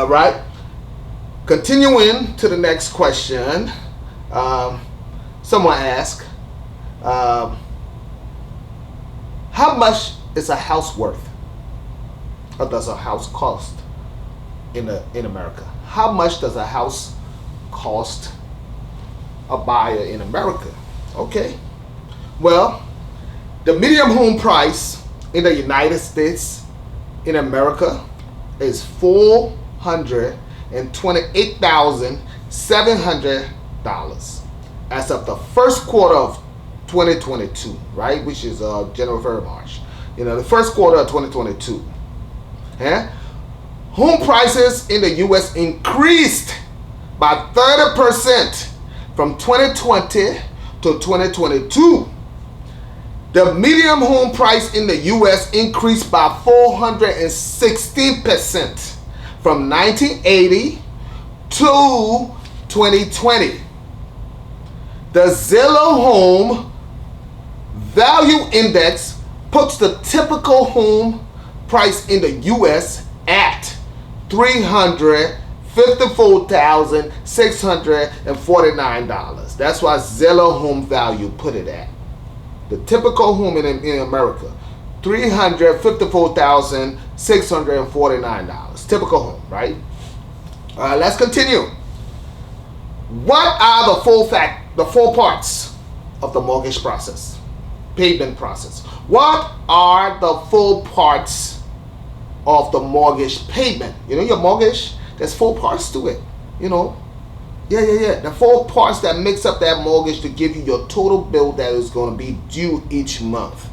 All right. Continuing to the next question. Someone asked, how much is a house worth? Or does a house cost in America? How much does a house cost a buyer in America? Okay. Well, the median home price in the United States in America is $428,700 as of the first quarter of 2022, right? Which is January, February, March. The first quarter of 2022. Yeah? Home prices in the U.S. increased by 30% from 2020 to 2022. The median home price in the U.S. increased by 416% from 1980 to 2020. The Zillow Home Value Index puts the typical home price in the U.S. at $354,649. That's why Zillow Home Value put it at. The typical home in America, $354,649. Typical home, right? All right, let's continue. What are the four parts of the mortgage process, payment process? What are the full parts of the mortgage payment? Your mortgage, there's 4 parts to it. The 4 parts that makes up that mortgage to give you your total bill that is going to be due each month.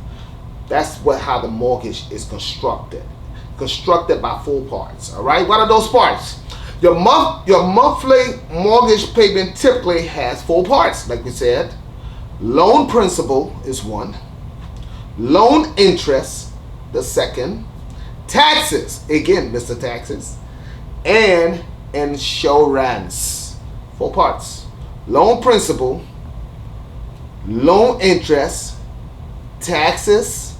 That's how the mortgage is constructed by 4 parts. All right, what are those parts? Your monthly mortgage payment typically has 4 parts, like we said. Loan principal is 1, loan interest the second, taxes, again Mr. Taxes, and insurance. 4 parts: loan principal, loan interest, taxes,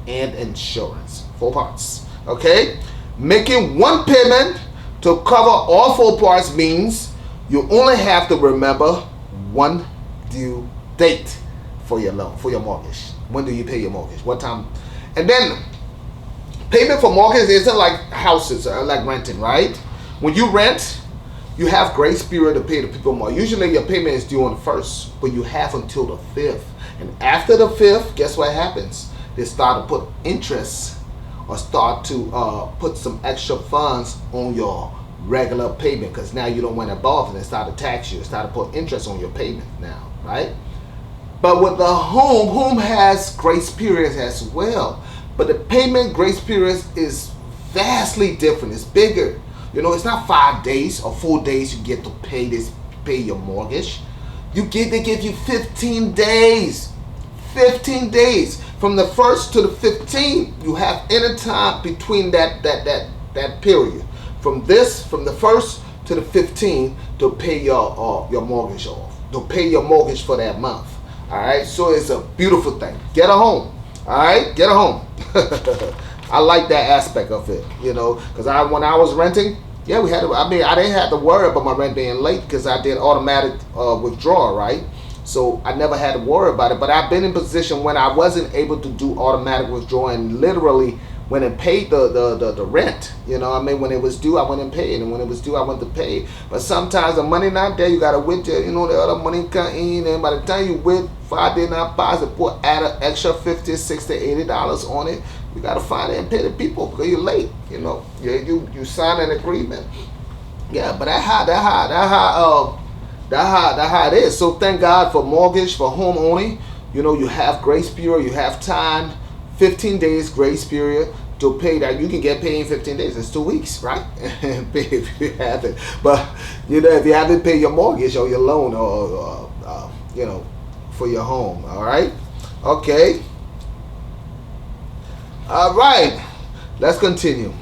and insurance. 4 parts. Okay, making one payment to cover all 4 parts means you only have to remember one due date for your loan, for your mortgage. When do you pay your mortgage? What time? And then payment for mortgage isn't like houses or like renting, right? When you rent, you have grace period to pay the people more. Usually your payment is due on the 1st, but you have until the 5th. And after the 5th, guess what happens? They start to put interest or start to put some extra funds on your regular payment, because now you don't went above and they start to tax you. They start to put interest on your payment now, right? But with the home has grace periods as well. But the payment grace period is vastly different. It's bigger. It's not 5 days or 4 days you get to pay your mortgage. They give you 15 days. 15 days. From the 1st to the 15th, you have any time between that period. From the 1st to the 15th to pay your mortgage off. To pay your mortgage for that month. All right, so it's a beautiful thing. Get a home. All right, get a home. I like that aspect of it, because when I was renting, I didn't have to worry about my rent being late because I did automatic withdrawal, right? So I never had to worry about it. But I've been in position when I wasn't able to do automatic withdrawal and literally went and paid the rent. When it was due, I went and paid, and when it was due, I went to pay. But sometimes the money not there, you got to withdraw. The other money come in, and by the time you withdraw, did not deposit, add an extra $50, $60, $80 on it. You got to find it and pay the people because you're late. You sign an agreement. Yeah, but that's how it is. So thank God for mortgage, for home owning. You have grace period, you have time, 15 days grace period to pay that. You can get paid in 15 days. It's 2 weeks, right? If you have it. But if you haven't paid your mortgage or your loan or for your home, all right? Okay. All right. Let's continue.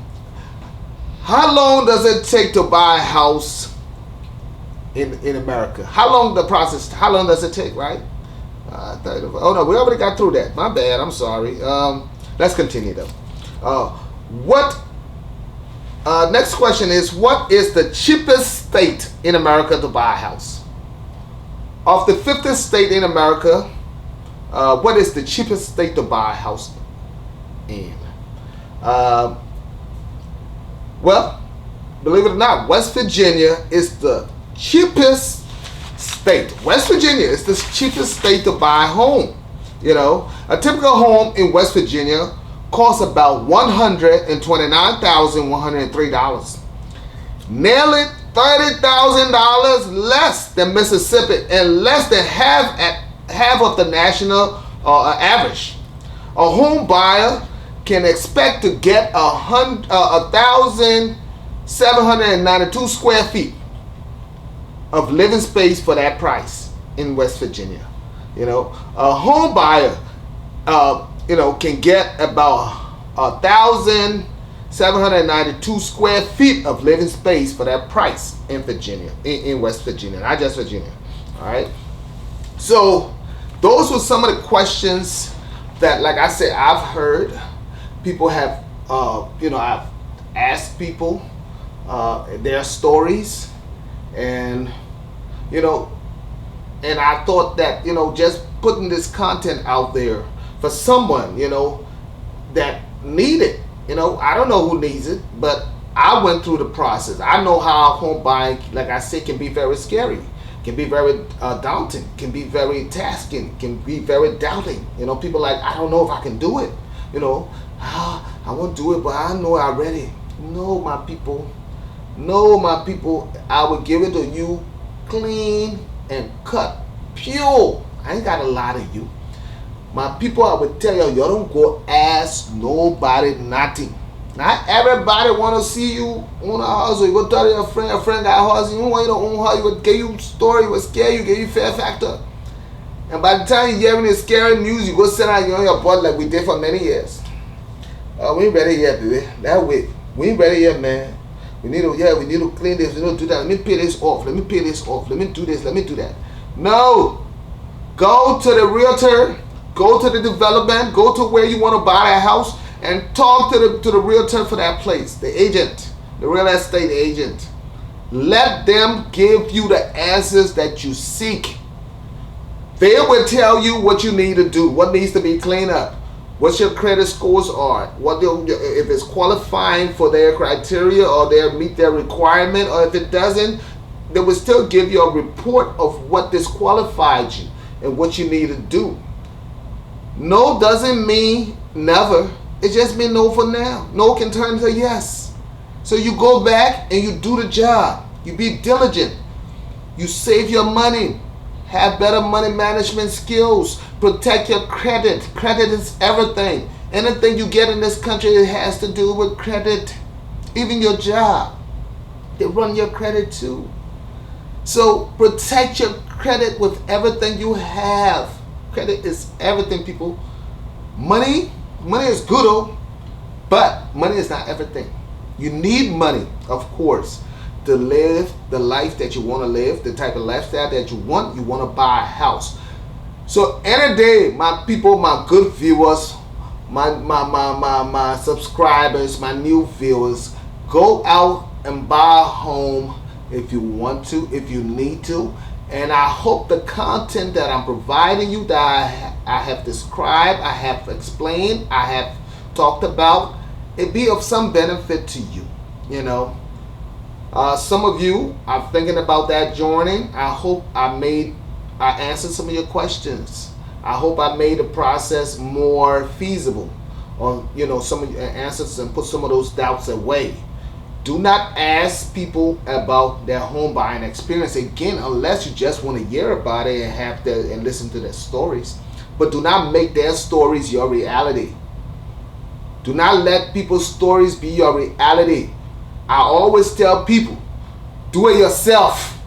How long does it take to buy a house in America? How long does it take, right? Oh no, we already got through that. My bad. I'm sorry. Let's continue though. Next question is, what is the cheapest state in America to buy a house? Of the 50th state in America, what is the cheapest state to buy a house in? Well, believe it or not, West Virginia is the cheapest state. West Virginia is the cheapest state to buy a home. You know, a typical home in West Virginia costs about $129,103. Nearly $30,000 less than Mississippi and less than half of the national average. A home buyer can expect to get 1,792 square feet of living space for that price in West Virginia. You know, a home buyer, can get about 1,792 square feet of living space for that price in Virginia, in West Virginia, not just Virginia. All right. So those were some of the questions that, like I said, I've heard. People have, I've asked people their stories, and and I thought that, just putting this content out there for someone, that need it. I don't know who needs it, but I went through the process. I know how home buying, like I said, can be very scary, can be very daunting, can be very tasking, can be very doubting. People like, I don't know if I can do it. I won't do it, but I know I'm ready. No, my people. I will give it to you clean and cut, pure. I ain't got a lot of you. My people, I would tell you don't go ask nobody nothing. Not everybody want to see you own a house, or you go tell your friend got a house, you want you to own a house, you would give you story, would scare you, give you fear factor. And by the time you're hearing this scary news, you go sit down on your butt like we did for many years. We ain't ready yet, baby. That way. We ain't ready yet, man. We need to clean this, we need to do that. Let me pay this off, let me pay this off, let me do this, let me do that. No. Go to the realtor, go to the development, go to where you want to buy a house, and talk to the realtor for that place, the agent, the real estate agent. Let them give you the answers that you seek. They will tell you what you need to do, what needs to be cleaned up, what your credit scores are, if it's qualifying for their criteria or they meet their requirement, or if it doesn't, they will still give you a report of what disqualified you and what you need to do. No doesn't mean never. It just means no for now. No can turn into yes. So you go back and you do the job. You be diligent. You save your money. Have better money management skills. Protect your credit. Credit is everything. Anything you get in this country, it has to do with credit. Even your job, they run your credit too. So protect your credit with everything you have. Credit is everything, people. Money is good, but money is not everything. You need money, of course, to live the life that you want to live, the type of lifestyle that you want. You want to buy a house. So any day, my people, my good viewers, my subscribers, my new viewers, go out and buy a home if you want to, if you need to. And I hope the content that I'm providing you, that I have described, I have explained, I have talked about, it be of some benefit to you. Some of you are thinking about that joining. I hope I answered some of your questions. I hope I made the process more feasible, or some of your answers, and put some of those doubts away. Do not ask people about their home buying experience again, unless you just want to hear about it and listen to their stories. But do not make their stories your reality. Do not let people's stories be your reality. I always tell people, do it yourself.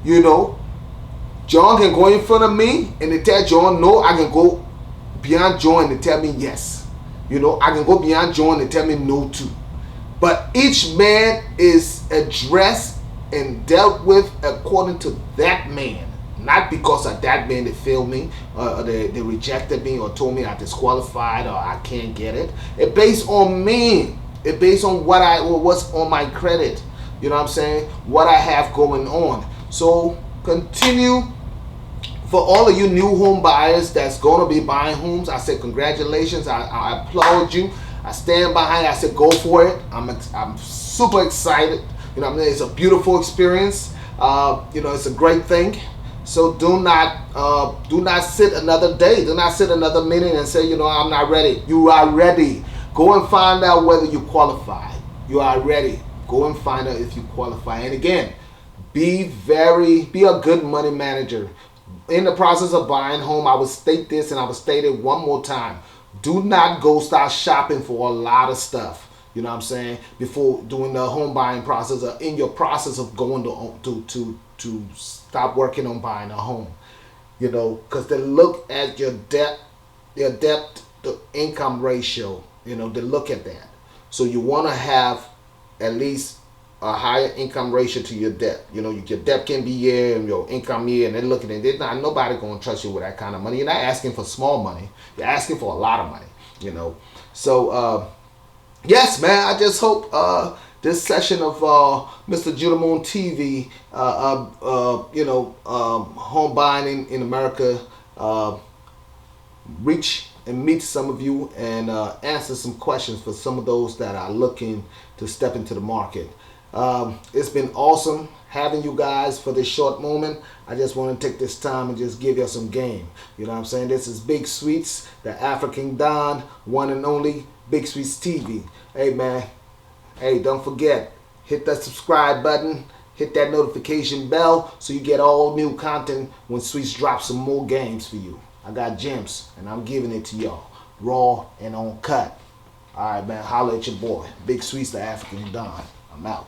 John can go in front of me and they tell John no. I can go beyond John and they tell me yes. I can go beyond John and tell me no too. But each man is addressed and dealt with according to that man. Not because of that man they failed me, or they rejected me, or told me I disqualified, or I can't get it. It's based on me. It based on what's on my credit. You know what I'm saying? What I have going on. So continue. For all of you new home buyers that's going to be buying homes, I say congratulations. I applaud you. I stand behind it. I said go for it. I'm super excited. You know what I mean? It's a beautiful experience. You know, it's a great thing. So do not sit another day. Do not sit another minute and say, you know, I'm not ready. You are ready. Go and find out whether you qualify. You are ready. Go and find out if you qualify. And again, be a good money manager. In the process of buying home, I would state this and I would state it one more time. Do not go start shopping for a lot of stuff. You know what I'm saying? Before doing the home buying process, or in your process of going to stop working on buying a home. You know, because they look at your debt to income ratio. You know, they look at that. So you want to have at least a higher income ratio to your debt. You know, your debt can be here and your income here, and they're looking at it. Nobody going to trust you with that kind of money. You're not asking for small money. You're asking for a lot of money, you know. So, yes, man, I just hope this session of Mr. Judah Moon TV, home buying in America, reach and meet some of you and answer some questions for some of those that are looking to step into the market. It's been awesome having you guys for this short moment. I just want to take this time and just give you some game. You know what I'm saying? This is Big Sweets, the African Don, one and only Big Sweets TV. Hey, man. Hey, don't forget, hit that subscribe button. Hit that notification bell so you get all new content when Sweets drops some more games for you. I got gems, and I'm giving it to y'all. Raw and uncut. All right, man. Holla at your boy. Big Sweets, the African Don. I'm out.